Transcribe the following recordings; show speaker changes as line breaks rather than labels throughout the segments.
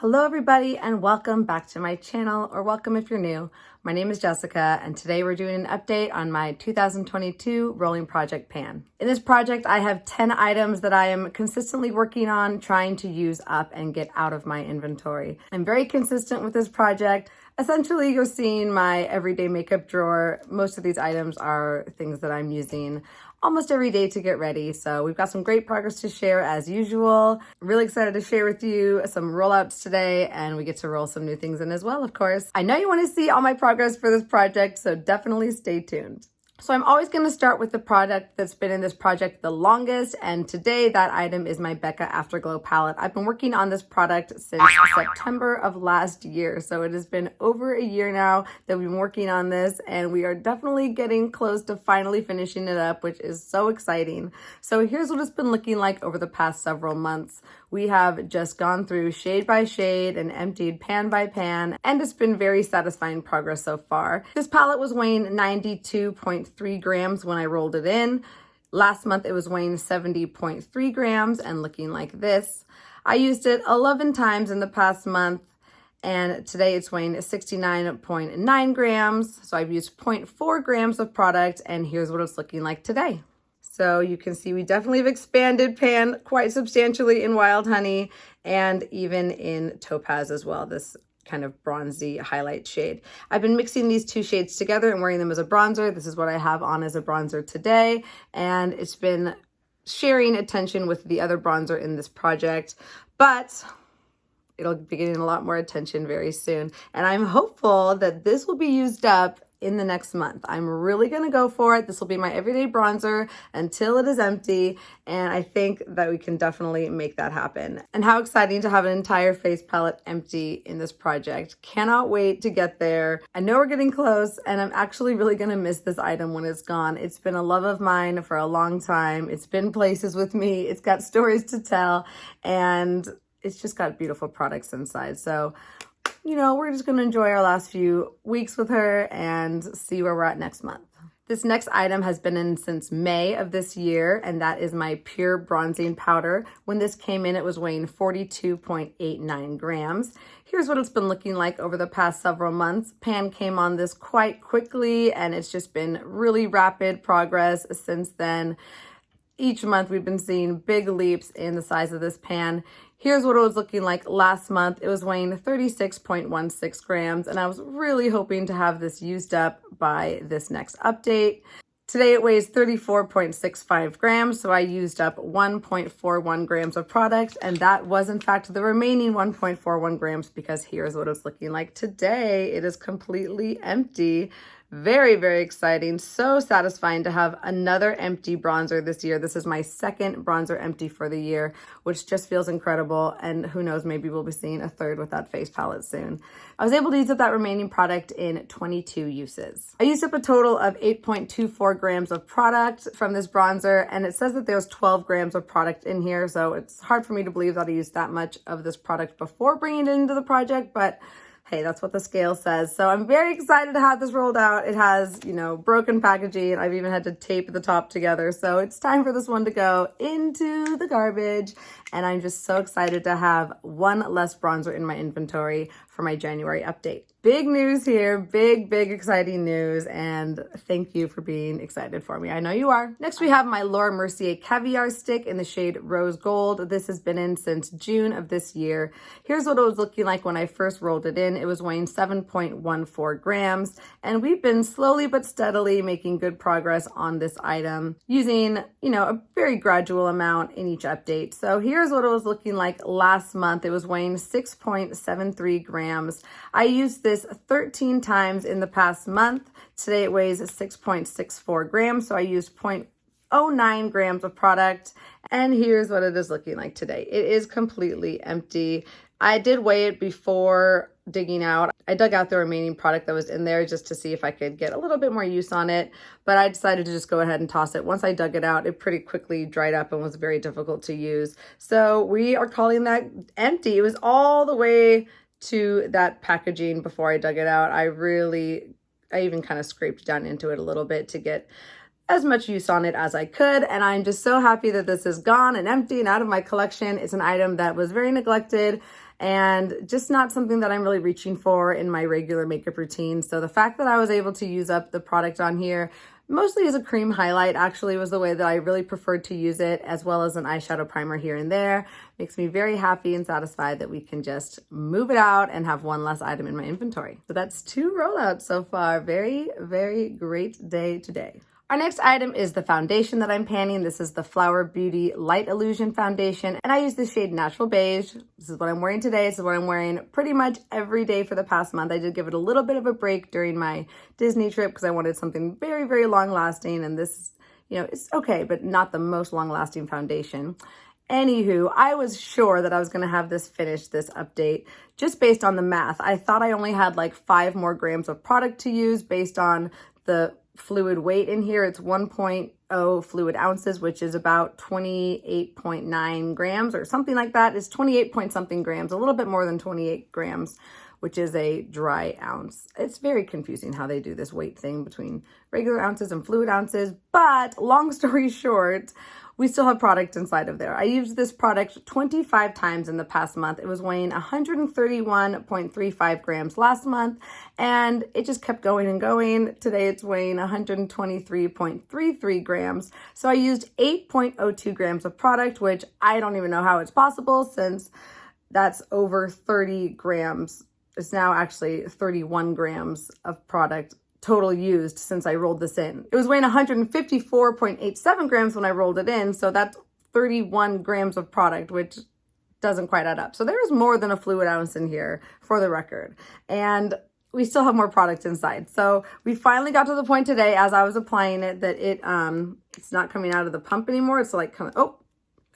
Hello everybody and welcome back to my channel, or welcome if you're new. My name is Jessica and today we're doing an update on my 2022 Rolling Project pan. In this project I have 10 items that I am consistently working on trying to use up and get out of my inventory. I'm very consistent with this project. Essentially you're seeing my everyday makeup drawer. Most of these items are things that I'm using almost every day to get ready. So we've got some great progress to share as usual. Really excited to share with you some rollouts today, and we get to roll some new things in as well, of course. I know you want to see all my progress for this project, so definitely stay tuned. So I'm always going to start with the product that's been in this project the longest, and today that item is my Becca Afterglow palette. I've been working on this product since September of last year, so it has been over a year now that we've been working on this, and we are definitely getting close to finally finishing it up, which is so exciting. So here's what it's been looking like over the past several months. We have just gone through shade by shade and emptied pan by pan, and it's been very satisfying progress so far. This palette was weighing 92.3 grams when I rolled it in. Last month it was weighing 70.3 grams and looking like this. I used it 11 times in the past month, and today it's weighing 69.9 grams. So I've used 0.4 grams of product, and here's what it's looking like today. So you can see we definitely have expanded pan quite substantially in Wild Honey and even in Topaz as well, this kind of bronzy highlight shade. I've been mixing these two shades together and wearing them as a bronzer. This is what I have on as a bronzer today, and it's been sharing attention with the other bronzer in this project, but it'll be getting a lot more attention very soon. And I'm hopeful that this will be used up in the next month. I'm really gonna go for it. This will be my everyday bronzer until it is empty, and I think that we can definitely make that happen. And how exciting to have an entire face palette empty in this project. Cannot wait to get there. I know we're getting close, and I'm actually really gonna miss this item when it's gone. It's been a love of mine for a long time. It's been places with me. It's got stories to tell, and it's just got beautiful products inside. So you know, we're just going to enjoy our last few weeks with her and see where we're at next month. This next item has been in since May of this year, and that is my Pure Bronzing Powder. When this came in, it was weighing 42.89 grams. Here's what it's been looking like over the past several months. Pan came on this quite quickly, and it's just been really rapid progress since then. Each month we've been seeing big leaps in the size of this pan. Here's what it was looking like last month. It was weighing 36.16 grams, and I was really hoping to have this used up by this next update. Today it weighs 34.65 grams, so I used up 1.41 grams of product, and that was in fact the remaining 1.41 grams, because here's what it's looking like today. It is completely empty. Very, very exciting. So satisfying to have another empty bronzer this year. This is my second bronzer empty for the year, which just feels incredible. And who knows, maybe we'll be seeing a third with that face palette soon. I was able to use up that remaining product in 22 uses. I used up a total of 8.24 grams of product from this bronzer, and it says that there's 12 grams of product in here. So it's hard for me to believe that I used that much of this product before bringing it into the project, but hey, that's what the scale says. So I'm very excited to have this rolled out. It has, you know, broken packaging. I've even had to tape the top together. So it's time for this one to go into the garbage. And I'm just so excited to have one less bronzer in my inventory for my January update. Big news here, big exciting news, and thank you for being excited for me. I know you are. Next we have my Mercier Caviar Stick in the shade Rose Gold. This has been in since June of this year. Here's what it was looking like when I first rolled it in. It was weighing 7.14 grams, and we've been slowly but steadily making good progress on this item using, you know, a very gradual amount in each update. So here's what it was looking like last month. It was weighing 6.73 grams. I used this 13 times in the past month. Today it weighs 6.64 grams, so I used 0.09 grams of product, and here's what it is looking like today. It is completely empty. I did weigh it before digging out. I dug out the remaining product that was in there just to see if I could get a little bit more use on it, but I decided to just go ahead and toss it. Once I dug it out, it pretty quickly dried up and was very difficult to use. So we are calling that empty. It was all the way to that packaging before I dug it out. I even kind of scraped down into it a little bit to get as much use on it as I could, and I'm just so happy that this is gone and empty and out of my collection. It's an item that was very neglected and just not something that I'm really reaching for in my regular makeup routine. So the fact that I was able to use up the product on here, mostly as a cream highlight, actually was the way that I really preferred to use it, as well as an eyeshadow primer here and there. Makes me very happy and satisfied that we can just move it out and have one less item in my inventory. So that's 2 rollouts so far. Very, very great day today. Our next item is the foundation that I'm panning. This is the Flower Beauty Light Illusion Foundation, and I use the shade Natural Beige. This is what I'm wearing today. This is what I'm wearing pretty much every day for the past month. I did give it a little bit of a break during my Disney trip because I wanted something very, very long lasting, and this, it's okay, but not the most long lasting foundation. Anywho, I was sure that I was going to have this finished, this update, just based on the math. I thought I only had like 5 more grams of product to use based on the fluid weight in here. It's 1.0 fluid ounces, which is about 28.9 grams or something like that. It's 28 point something grams, a little bit more than 28 grams, which is a dry ounce. It's very confusing how they do this weight thing between regular ounces and fluid ounces, but long story short, we still have product inside of there. I used this product 25 times in the past month. It was weighing 131.35 grams last month, and it just kept going and going. Today it's weighing 123.33 grams. So I used 8.02 grams of product, which I don't even know how it's possible since that's over 30 grams. It's now actually 31 grams of product total used since I rolled this in. It was weighing 154.87 grams when I rolled it in, so that's 31 grams of product, which doesn't quite add up. So there's more than a fluid ounce in here, for the record. And we still have more product inside. So we finally got to the point today as I was applying it that it's not coming out of the pump anymore. It's like kind of, oh,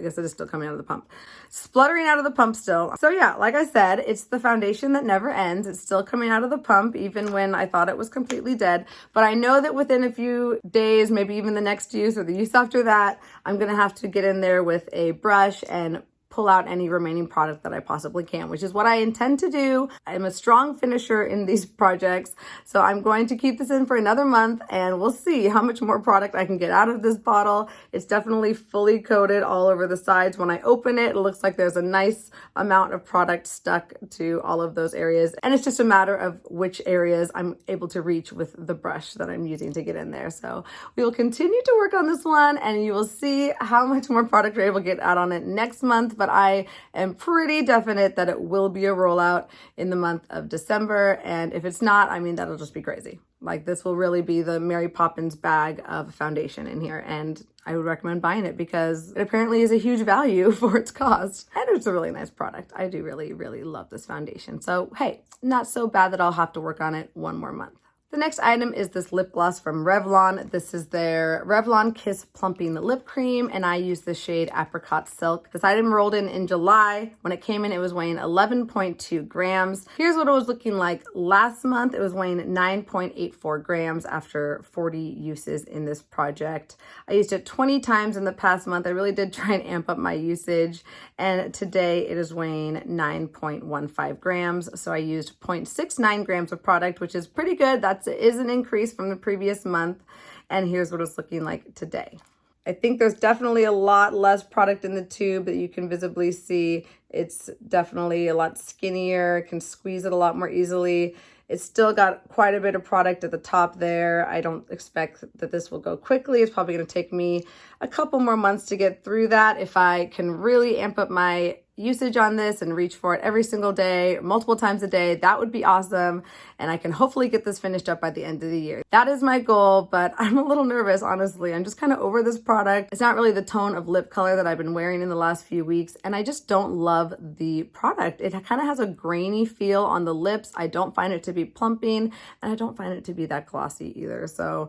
I guess it is still coming out of the pump. Spluttering out of the pump still. So yeah, like I said, it's the foundation that never ends. It's still coming out of the pump even when I thought it was completely dead. But I know that within a few days, maybe even the next use or the use after that, I'm going to have to get in there with a brush and pull out any remaining product that I possibly can, which is what I intend to do. I'm a strong finisher in these projects, so I'm going to keep this in for another month and we'll see how much more product I can get out of this bottle. It's definitely fully coated all over the sides. When I open it, it looks like there's a nice amount of product stuck to all of those areas, and it's just a matter of which areas I'm able to reach with the brush that I'm using to get in there. So we will continue to work on this one and you will see how much more product we're able to get out on it next month. But I am pretty definite that it will be a rollout in the month of December. And if it's not, I mean, that'll just be crazy. Like, this will really be the Mary Poppins bag of foundation in here. And I would recommend buying it because it apparently is a huge value for its cost. And it's a really nice product. I do really, really love this foundation. So, hey, not so bad that I'll have to work on it one more month. The next item is this lip gloss from Revlon. This is their Revlon Kiss Plumping Lip Cream, and I use the shade Apricot Silk. This item rolled in July. When it came in, it was weighing 11.2 grams. Here's what it was looking like last month. It was weighing 9.84 grams after 40 uses in this project. I used it 20 times in the past month. I really did try and amp up my usage, and today it is weighing 9.15 grams. So I used 0.69 grams of product, which is pretty good. That is an increase from the previous month. And here's what it's looking like today. I think there's definitely a lot less product in the tube that you can visibly see. It's definitely a lot skinnier, can squeeze it a lot more easily. It's still got quite a bit of product at the top there. I don't expect that this will go quickly. It's probably going to take me a couple more months to get through that. If I can really amp up my usage on this and reach for it every single day, multiple times a day, that would be awesome. And I can hopefully get this finished up by the end of the year. That is my goal, but I'm a little nervous, honestly. I'm just kind of over this product. It's not really the tone of lip color that I've been wearing in the last few weeks, and I just don't love the product. It kind of has a grainy feel on the lips. I don't find it to be plumping, and I don't find it to be that glossy either. So,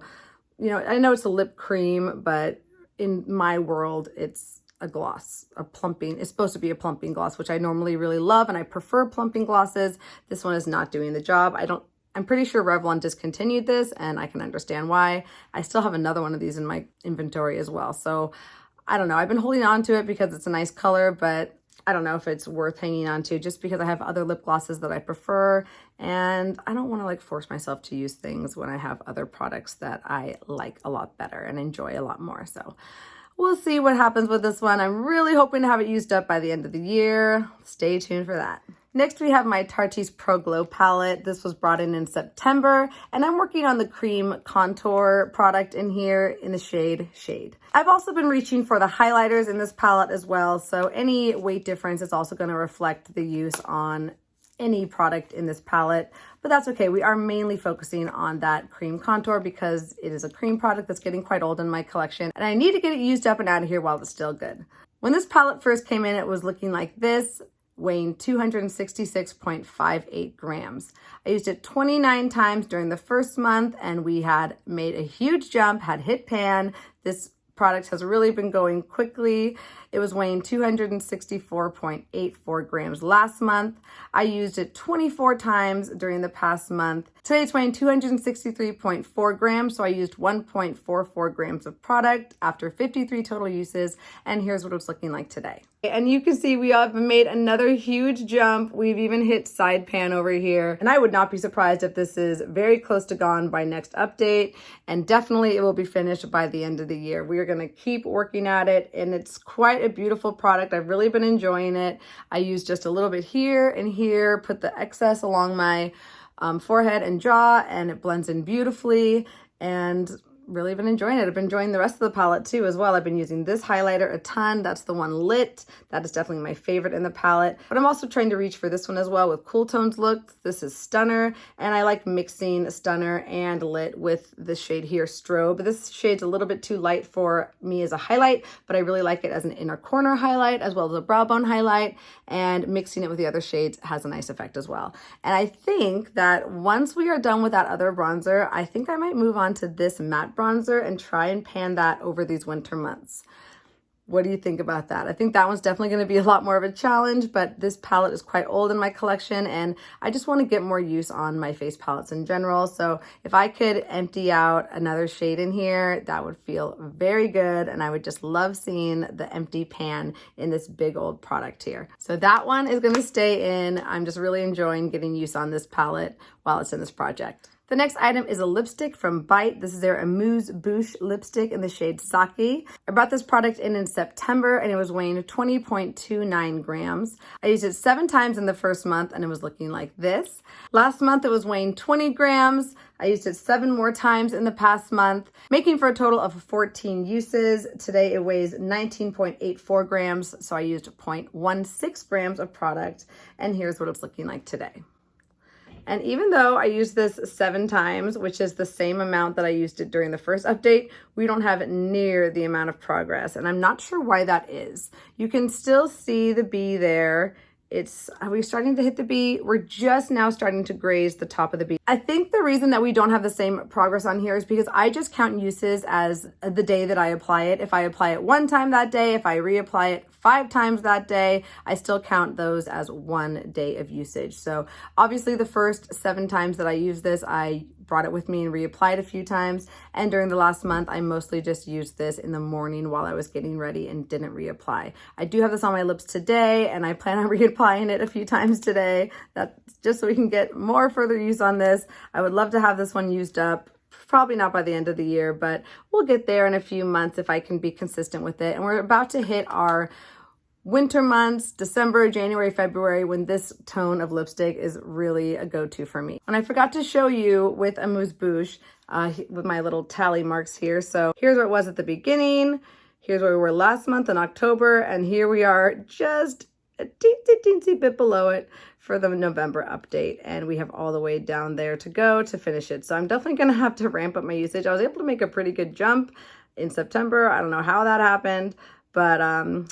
I know it's a lip cream, but in my world, it's a gloss, a plumping. It's supposed to be a plumping gloss, which I normally really love, and I prefer plumping glosses. This one is not doing the job. I'm pretty sure Revlon discontinued this, and I can understand why. I still have another one of these in my inventory as well. So I don't know. I've been holding on to it because it's a nice color, but I don't know if it's worth hanging on to just because I have other lip glosses that I prefer, and I don't want to force myself to use things when I have other products that I like a lot better and enjoy a lot more. So we'll see what happens with this one. I'm really hoping to have it used up by the end of the year. Stay tuned for that. Next, we have my Tarteist Pro Glow palette. This was brought in September, and I'm working on the Creme contour product in here in the shade Shade. I've also been reaching for the highlighters in this palette as well, so any weight difference is also going to reflect the use on any product in this palette, but that's okay. We are mainly focusing on that cream contour because it is a cream product that's getting quite old in my collection, and I need to get it used up and out of here while it's still good. When this palette first came in, it was looking like this, weighing 266.58 grams. I used it 29 times during the first month, and we had made a huge jump, had hit pan. This product has really been going quickly. It was weighing 264.84 grams last month. I used it 24 times during the past month. Today it's weighing 263.4 grams, so I used 1.44 grams of product after 53 total uses, and here's what it's looking like today. And you can see we have made another huge jump. We've even hit side pan over here, and I would not be surprised if this is very close to gone by next update, and definitely it will be finished by the end of the year. We are gonna keep working at it, and it's quite a beautiful product. I've really been enjoying it. I use just a little bit here and here, put the excess along my forehead and jaw, and it blends in beautifully, and really been enjoying it. I've been enjoying the rest of the palette too as well. I've been using this highlighter a ton. That's the one Lit. That is definitely my favorite in the palette, but I'm also trying to reach for this one as well with Cool Tones looks. This is Stunner, and I like mixing Stunner and Lit with this shade here, Strobe. This shade's a little bit too light for me as a highlight, but I really like it as an inner corner highlight as well as a brow bone highlight, and mixing it with the other shades has a nice effect as well. And I think that once we are done with that other bronzer, I think I might move on to this matte bronzer and try and pan that over these winter months. What do you think about that? I think that one's definitely going to be a lot more of a challenge, but this palette is quite old in my collection, and I just want to get more use on my face palettes in general. So if I could empty out another shade in here, that would feel very good, and I would just love seeing the empty pan in this big old product here. So that one is going to stay in. I'm just really enjoying getting use on this palette while it's in this project. The next item is a lipstick from Bite. This is their Amouse Bouche lipstick in the shade Sake. I brought this product in September, and it was weighing 20.29 grams. I used it 7 times in the first month, and it was looking like this. Last month, it was weighing 20 grams. I used it 7 more times in the past month, making for a total of 14 uses. Today, it weighs 19.84 grams, so I used 0.16 grams of product, and here's what it's looking like today. And even though I used this 7 times, which is the same amount that I used it during the first update, we don't have near the amount of progress. And I'm not sure why that is. You can still see the B there. Are we starting to hit the B? We're just now starting to graze the top of the B. I think the reason that we don't have the same progress on here is because I just count uses as the day that I apply it. If I apply it 1 time that day, if I reapply it 5 times that day, I still count those as 1 day of usage. So obviously the first 7 times that I used this, I brought it with me and reapplied a few times. And during the last month, I mostly just used this in the morning while I was getting ready and didn't reapply. I do have this on my lips today, and I plan on reapplying it a few times today. That's just so we can get more further use on this. I would love to have this one used up. Probably not by the end of the year, but we'll get there in a few months if I can be consistent with it. And we're about to hit our winter months, December, January, February, when this tone of lipstick is really a go-to for me. And I forgot to show you with Amouse Bouche, with my little tally marks here. So here's where it was at the beginning. Here's where we were last month in October. And here we are just a teensy bit below it for the November update. And we have all the way down there to go to finish it. So I'm definitely going to have to ramp up my usage. I was able to make a pretty good jump in September. I don't know how that happened, but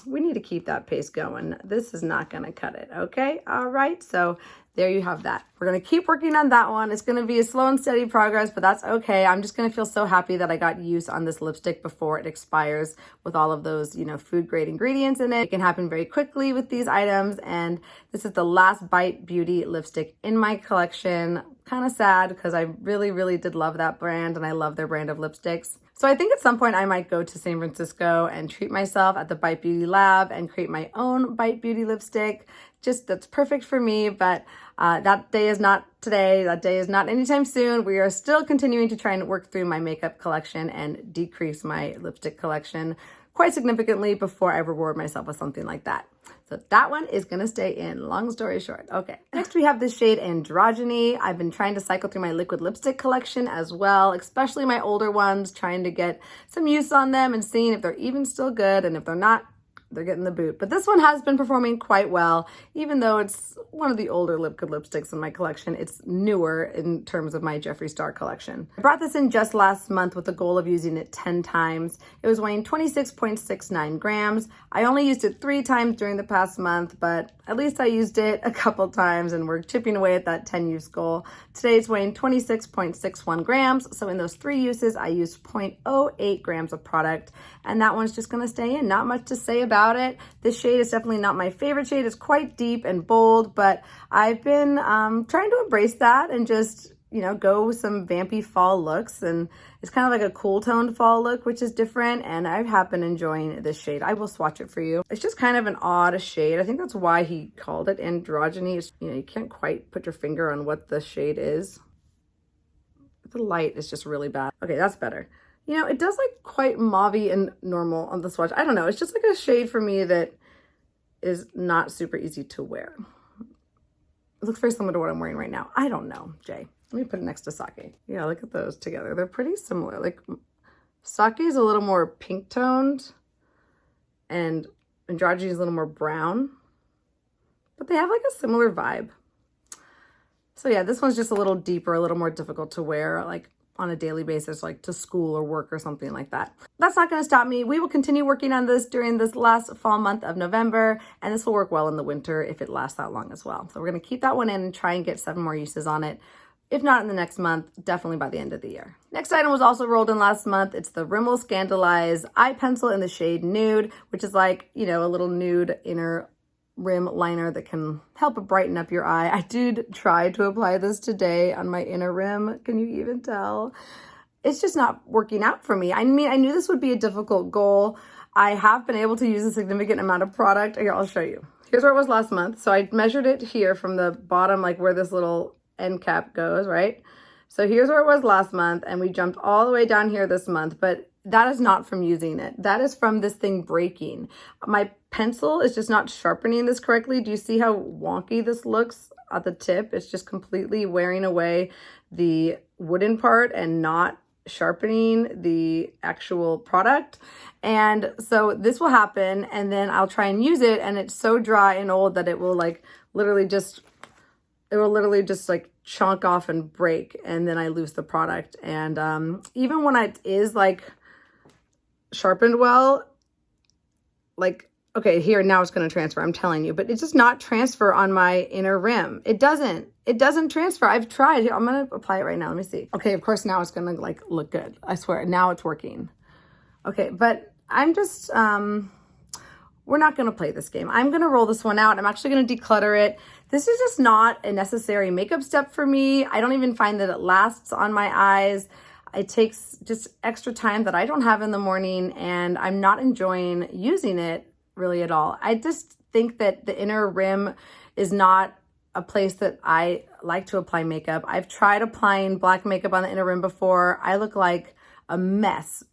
we need to keep that pace going. This is not gonna cut it, okay? All right, so there you have that. We're gonna keep working on that one. It's gonna be a slow and steady progress, but that's okay. I'm just gonna feel so happy that I got use on this lipstick before it expires with all of those, food grade ingredients in it. It can happen very quickly with these items, and this is the last Bite Beauty lipstick in my collection. Kind of sad because I really, really did love that brand, and I love their brand of lipsticks. So I think at some point I might go to San Francisco and treat myself at the Bite Beauty Lab and create my own Bite Beauty lipstick. That's perfect for me, but that day is not today. That day is not anytime soon. We are still continuing to try and work through my makeup collection and decrease my lipstick collection. quite significantly before I reward myself with something like that. So that one is gonna stay in, long story short. Okay, next we have the shade Androgyny. I've been trying to cycle through my liquid lipstick collection as well, especially my older ones, trying to get some use on them and seeing if they're even still good, and if they're not, they're getting the boot. But this one has been performing quite well, even though it's one of the older liquid lipsticks in my collection. It's newer in terms of my Jeffree Star collection. I brought this in just last month with the goal of using it 10 times. It was weighing 26.69 grams. I only used it 3 times during the past month, but at least I used it a couple times and we're chipping away at that 10 use goal. Today it's weighing 26.61 grams. So in those 3 uses, I used 0.08 grams of product, and that one's just gonna stay in. Not much to say about it. This shade is definitely not my favorite shade. It's quite deep and bold, but I've been trying to embrace that and just, you know, go with some vampy fall looks. And it's kind of like a cool toned fall look, which is different. And I have been enjoying this shade. I will swatch it for you. It's just kind of an odd shade. I think that's why he called it Androgyny. It's, you know, you can't quite put your finger on what the shade is. The light is just really bad. Okay, that's better. You know, it does like quite mauvey and normal on the swatch. I don't know. It's just like a shade for me that is not super easy to wear. It looks very similar to what I'm wearing right now. I don't know, Jay. Let me put it next to Sake. Yeah, look at those together. They're pretty similar. Like Sake is a little more pink toned and Androgyny is a little more brown, but they have like a similar vibe. So yeah, this one's just a little deeper, a little more difficult to wear, like on a daily basis, like to school or work or something like that. That's not going to stop me. We will continue working on this during this last fall month of November, and this will work well in the winter if it lasts that long as well. So we're going to keep that one in and try and get 7 more uses on it. If not in the next month, definitely by the end of the year. Next item was also rolled in last month. It's the Rimmel Scandaleyes eye pencil in the shade Nude, which is like, you know, a little nude inner rim liner that can help brighten up your eye. I did try to apply this today on my inner rim. Can you even tell? It's just not working out for me. I mean, I knew this would be a difficult goal. I have been able to use a significant amount of product. Here, I'll show you. Here's where it was last month. So I measured it here from the bottom, like where this little end cap goes, right? So here's where it was last month, and we jumped all the way down here this month, but that is not from using it. That is from this thing breaking. My pencil is just not sharpening this correctly. Do you see how wonky this looks at the tip? It's just completely wearing away the wooden part and not sharpening the actual product. And so this will happen, and then I'll try and use it, and it's so dry and old that it will like literally just like chunk off and break, and then I lose the product. And even when it is like sharpened well, like, okay, here now it's going to transfer, I'm telling you, but it does not transfer on my inner rim. It doesn't transfer. I've tried. Here, I'm going to apply it right now. Let me see. Okay, of course now it's going to like look good. I swear, now it's working. Okay, but I'm just we're not going to play this game. I'm going to roll this one out. I'm actually going to declutter it. This is just not a necessary makeup step for me. I don't even find that it lasts on my eyes. It takes just extra time that I don't have in the morning, and I'm not enjoying using it really at all. I just think that the inner rim is not a place that I like to apply makeup. I've tried applying black makeup on the inner rim before. I look like a mess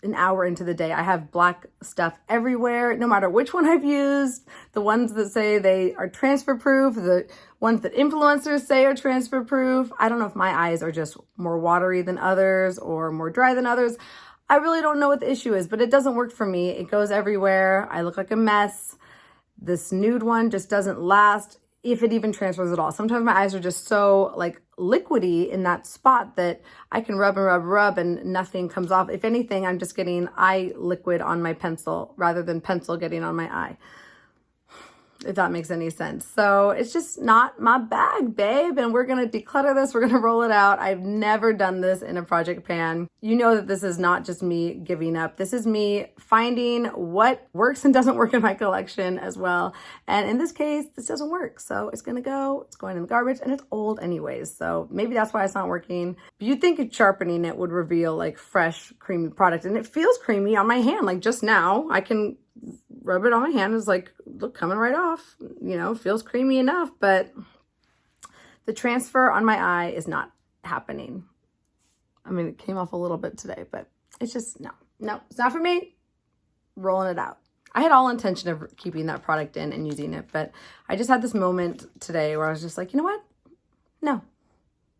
an hour into the day. I have black stuff everywhere, no matter which one I've used. The ones that say they are transfer proof, the ones that influencers say are transfer proof. I don't know if my eyes are just more watery than others or more dry than others. I really don't know what the issue is, but it doesn't work for me. It goes everywhere. I look like a mess. This nude one just doesn't last, if it even transfers at all. Sometimes my eyes are just so like liquidy in that spot that I can rub and rub, rub, and nothing comes off. If anything, I'm just getting eye liquid on my pencil rather than pencil getting on my eye, if that makes any sense. So it's just not my bag, babe. And we're going to declutter this. We're going to roll it out. I've never done this in a project pan. You know that this is not just me giving up. This is me finding what works and doesn't work in my collection as well. And in this case, this doesn't work. So it's going to go, it's going in the garbage, and it's old anyways. So maybe that's why it's not working. But you'd think sharpening it would reveal like fresh, creamy product. And it feels creamy on my hand. Like just now, I can rub it on my hand. It's like, look, coming right off, you know, feels creamy enough, but the transfer on my eye is not happening. I mean, it came off a little bit today, but it's just, no, it's not for me. rolling it out. I had all intention of keeping that product in and using it, but I just had this moment today where I was just like, you know what?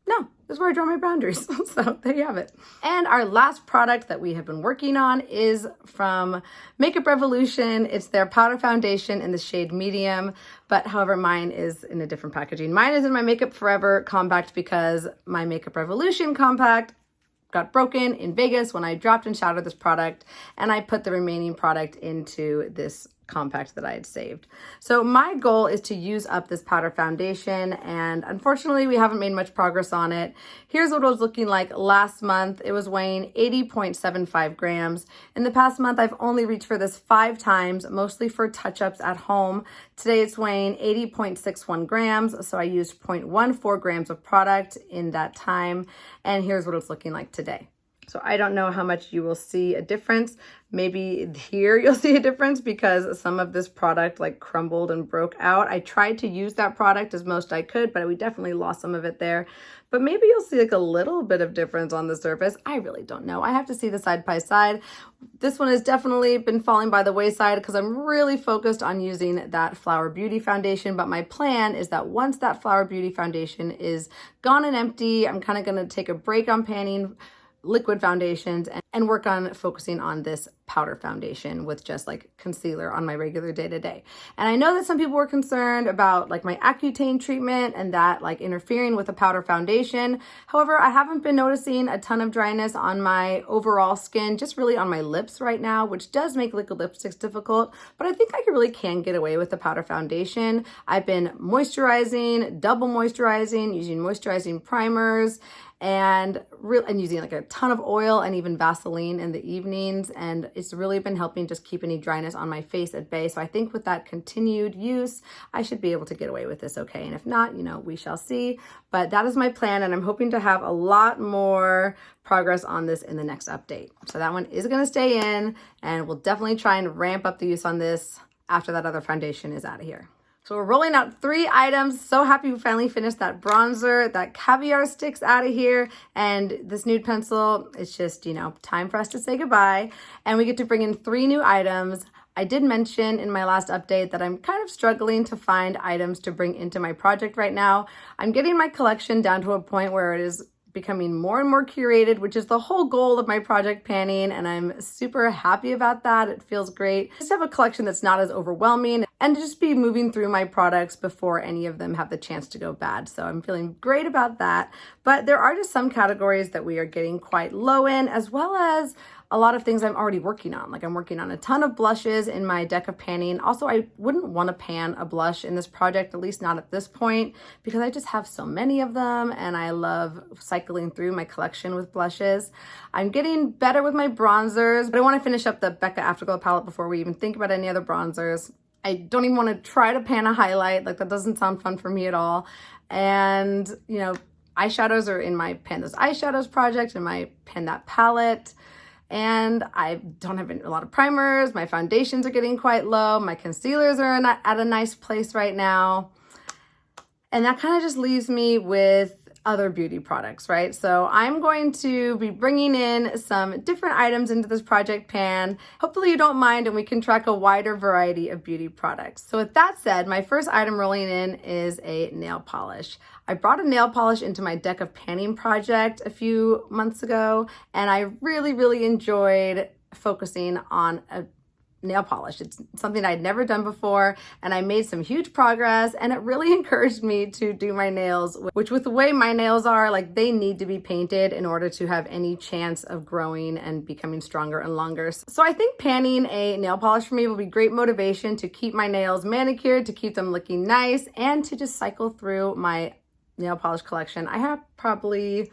No, this is where I draw my boundaries. So there you have it. And our last product that we have been working on is from Makeup Revolution. It's their powder foundation in the shade medium, but however, mine is in a different packaging. Mine is in my Makeup Forever compact because my Makeup Revolution compact got broken in Vegas when I dropped and shattered this product, and I put the remaining product into this compact that I had saved. So my goal is to use up this powder foundation, and unfortunately we haven't made much progress on it. Here's what it was looking like last month. It was weighing 80.75 grams. In the past month, I've only reached for this 5 times, mostly for touch-ups at home. Today it's weighing 80.61 grams, so I used 0.14 grams of product in that time, and here's what it's looking like today. So I don't know how much you will see a difference. Maybe here you'll see a difference because some of this product like crumbled and broke out. I tried to use that product as most I could, but we definitely lost some of it there. But maybe you'll see like a little bit of difference on the surface. I really don't know. I have to see the side by side. This one has definitely been falling by the wayside because I'm really focused on using that Flower Beauty foundation. But my plan is that once that Flower Beauty foundation is gone and empty, I'm kind of going to take a break on panning liquid foundations and work on focusing on this powder foundation with just like concealer on my regular day-to-day. And I know that some people were concerned about like my Accutane treatment and that like interfering with a powder foundation. However, I haven't been noticing a ton of dryness on my overall skin, just really on my lips right now, which does make liquid lipsticks difficult, but I think I really can get away with the powder foundation. I've been moisturizing, double moisturizing, using moisturizing primers, and using like a ton of oil and even Vaseline in the evenings, and it's really been helping just keep any dryness on my face at bay. So I think with that continued use, I should be able to get away with this okay, and if not, you know, we shall see. But that is my plan, and I'm hoping to have a lot more progress on this in the next update. So that one is gonna stay in, and we'll definitely try and ramp up the use on this after that other foundation is out of here. So we're rolling out 3 items. So happy we finally finished that bronzer. That caviar stick's out of here. And this nude pencil, it's just, you know, time for us to say goodbye. And we get to bring in 3 new items. I did mention in my last update that I'm kind of struggling to find items to bring into my project right now. I'm getting my collection down to a point where it is becoming more and more curated, which is the whole goal of my project panning, and I'm super happy about that. It feels great just to have a collection that's not as overwhelming and to just be moving through my products before any of them have the chance to go bad. So I'm feeling great about that. But there are just some categories that we are getting quite low in, as well as a lot of things I'm already working on. Like I'm working on a ton of blushes in my deck of panning. Also, I wouldn't want to pan a blush in this project, at least not at this point, because I just have so many of them and I love cycling through my collection with blushes. I'm getting better with my bronzers, but I want to finish up the Becca Afterglow palette before we even think about any other bronzers. I don't even want to try to pan a highlight. Like that doesn't sound fun for me at all. And, you know, eyeshadows are in my Pan Those Eyeshadows project and my Pan That palette. And I don't have a lot of primers. My foundations are getting quite low. My concealers are at a nice place right now. And that kind of just leaves me with other beauty products, right? So I'm going to be bringing in some different items into this project pan. Hopefully you don't mind and we can track a wider variety of beauty products. So with that said, my first item rolling in is a nail polish. I brought a nail polish into my deck of panning project a few months ago, and I really enjoyed focusing on a nail polish. It's something I'd never done before, and I made some huge progress, and it really encouraged me to do my nails, which with the way my nails are, like they need to be painted in order to have any chance of growing and becoming stronger and longer. So I think panning a nail polish for me will be great motivation to keep my nails manicured, to keep them looking nice, and to just cycle through my nail polish collection. I have probably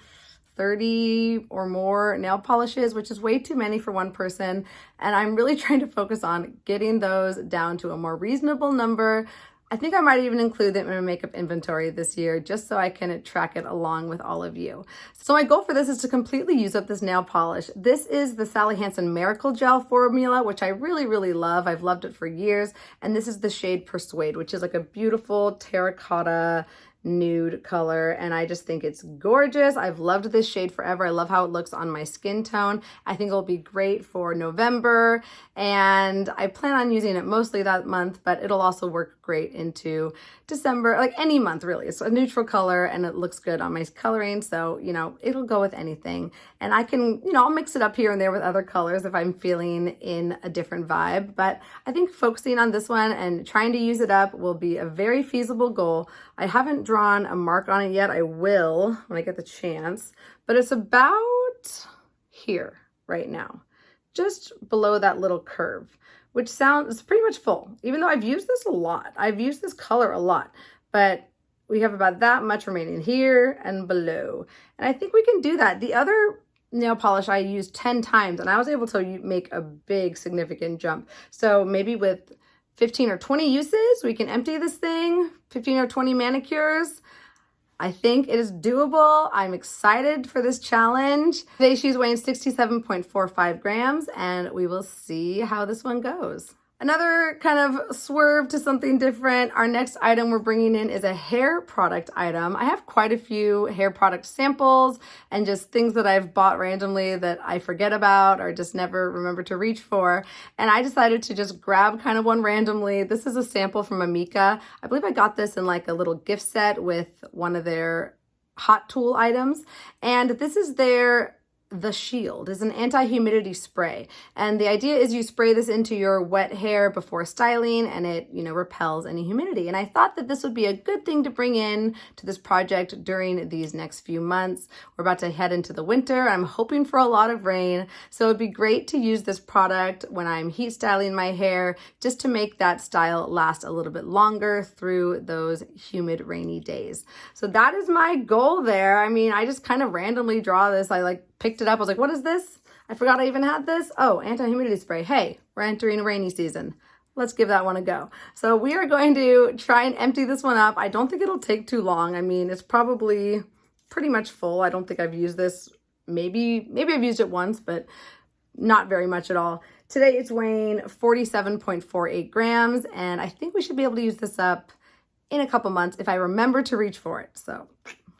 30 or more nail polishes, which is way too many for one person. And I'm really trying to focus on getting those down to a more reasonable number. I think I might even include them in my makeup inventory this year, just so I can track it along with all of you. So my goal for this is to completely use up this nail polish. This is the Sally Hansen Miracle Gel formula, which I really love. I've loved it for years. And this is the shade Suede, which is like a beautiful terracotta nude color, and I just think it's gorgeous. I've loved this shade forever. I love how it looks on my skin tone. I think it'll be great for November, and I plan on using it mostly that month, but it'll also work great into December, like any month really. It's a neutral color and it looks good on my coloring, so you know, it'll go with anything. And I can, you know, I'll mix it up here and there with other colors if I'm feeling in a different vibe, but I think focusing on this one and trying to use it up will be a very feasible goal. I haven't drawn a mark on it yet. I will when I get the chance, but it's about here right now, just below that little curve, which sounds pretty much full, even though I've used this a lot. I've used this color a lot, but we have about that much remaining here and below. And I think we can do that. The other nail polish I used 10 times and I was able to make a big significant jump. So maybe with 15 or 20 uses, we can empty this thing, 15 or 20 manicures. I think it is doable. I'm excited for this challenge. Today she's weighing 67.45 grams and we will see how this one goes. Another kind of swerve to something different. Our next item we're bringing in is a hair product item. I have quite a few hair product samples and just things that I've bought randomly that I forget about or just never remember to reach for. And I decided to just grab kind of one randomly. This is a sample from Amika. I believe I got this in like a little gift set with one of their hot tool items. And this is their The Shield. Is an anti-humidity spray, and the idea is you spray this into your wet hair before styling and it, you know, repels any humidity. And I thought that this would be a good thing to bring in to this project during these next few months. We're about to head into the winter. I'm hoping for a lot of rain, so it'd be great to use this product when I'm heat styling my hair just to make that style last a little bit longer through those humid, rainy days. So that is my goal there. I mean, I just kind of randomly draw this. I like picked it up. I was like, what is this? I forgot I even had this. Oh, anti-humidity spray. Hey, we're entering rainy season. Let's give that one a go. So we are going to try and empty this one up. I don't think it'll take too long. I mean, it's probably pretty much full. I don't think I've used this. Maybe I've used it once, but not very much at all. Today it's weighing 47.48 grams, and I think we should be able to use this up in a couple months if I remember to reach for it. So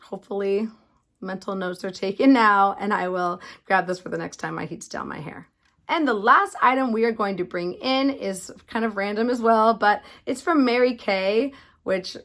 hopefully mental notes are taken now, and I will grab this for the next time I heat style my hair. And the last item we are going to bring in is kind of random as well, but it's from Mary Kay, which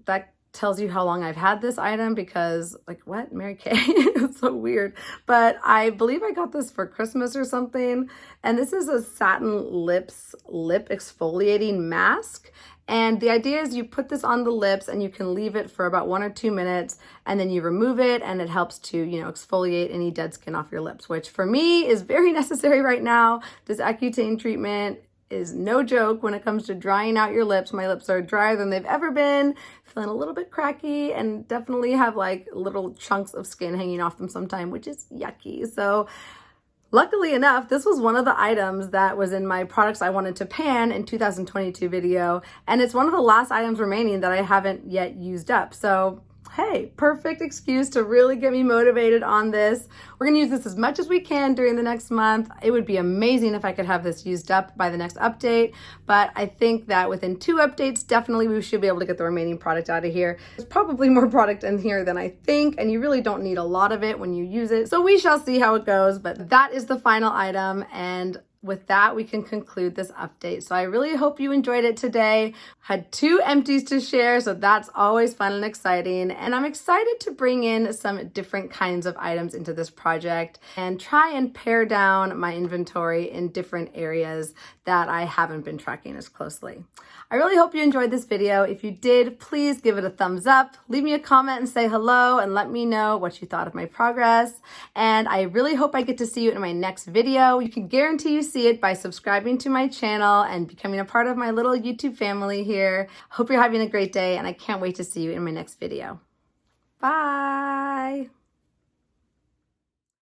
that tells you how long I've had this item because, like, what? Mary Kay? It's so weird. But I believe I got this for Christmas or something. And this is a Satin Lips lip exfoliating mask. And the idea is you put this on the lips and you can leave it for about 1 or 2 minutes and then you remove it and it helps to, you know, exfoliate any dead skin off your lips, which for me is very necessary right now. This Accutane treatment is no joke when it comes to drying out your lips. My lips are drier than they've ever been, feeling a little bit cracky, and definitely have like little chunks of skin hanging off them sometime, which is yucky. So luckily enough, this was one of the items that was in my products I wanted to pan in 2022 video, and it's one of the last items remaining that I haven't yet used up. So hey, perfect excuse to really get me motivated on this. We're gonna use this as much as we can during the next month. It would be amazing if I could have this used up by the next update, but I think that within 2 updates, definitely we should be able to get the remaining product out of here. There's probably more product in here than I think, and you really don't need a lot of it when you use it. So we shall see how it goes, but that is the final item, and with that, we can conclude this update. So I really hope you enjoyed it today. Had 2 empties to share, so that's always fun and exciting. And I'm excited to bring in some different kinds of items into this project and try and pare down my inventory in different areas that I haven't been tracking as closely. I really hope you enjoyed this video. If you did, please give it a thumbs up, leave me a comment and say hello and let me know what you thought of my progress. And I really hope I get to see you in my next video. You can guarantee you see it by subscribing to my channel and becoming a part of my little YouTube family here. Hope you're having a great day, and I can't wait to see you in my next video. Bye.